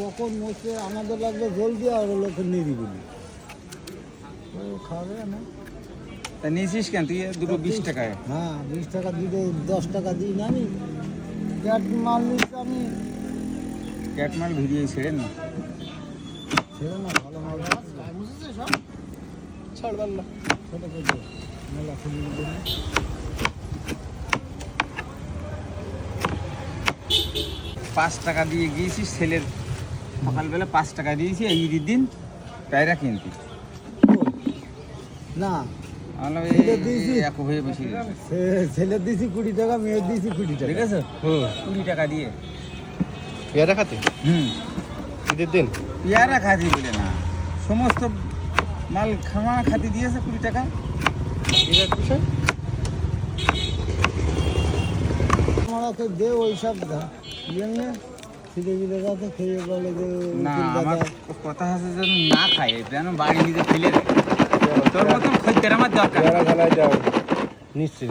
কখন মরছে আমাদের লাগবে জলদি আর লোকের নিরিবিলি খাবে না। তা নিয়েছিস কেন তুই দুটো 20 টাকায়? হ্যাঁ 20 টাকা দুটো 10 টাকা দিই না আমি ক্যাট মাল নিচ্ছি আমি। ক্যাট মাল ভিডিও ছেড়ে না ছেড়ে না ভালো মাল ছাড়বার না ছোটো ছোটো মেলা খুলি দেবে। 5 টাকা দিয়ে গিয়েছিস ছেলের সকালবেলা 5 টাকা দিয়েছি এই ঈদের দিন প্যায়রা কিনতি না আমরা ছেলে দিয়েছি। এক হয়ে বসে গেছি। ছেলের দিয়েছি 20 টাকা মেয়ের দিয়েছি 20 টাকা ঠিক আছে 20 টাকা দিয়ে পেয়ারা খাতে ঈদের দিন পেয়ারা খাতি বলে না সমস্ত মাল খামা খাতি দিয়েছে 20 টাকা। ঈদের বিষয় আমাকে দে ওই সব ইয়ে নিয়ে খিদে গিলে যাতে খেয়ে বলে যে না উকিল আমার দাদা কথা আছে যেন না খায় যেন বাড়ি নিজে ফেলে দেয়। তোর মতন খদ্দের আমার দরকার পেয়ারা খেলায় যাও নিশ্চয়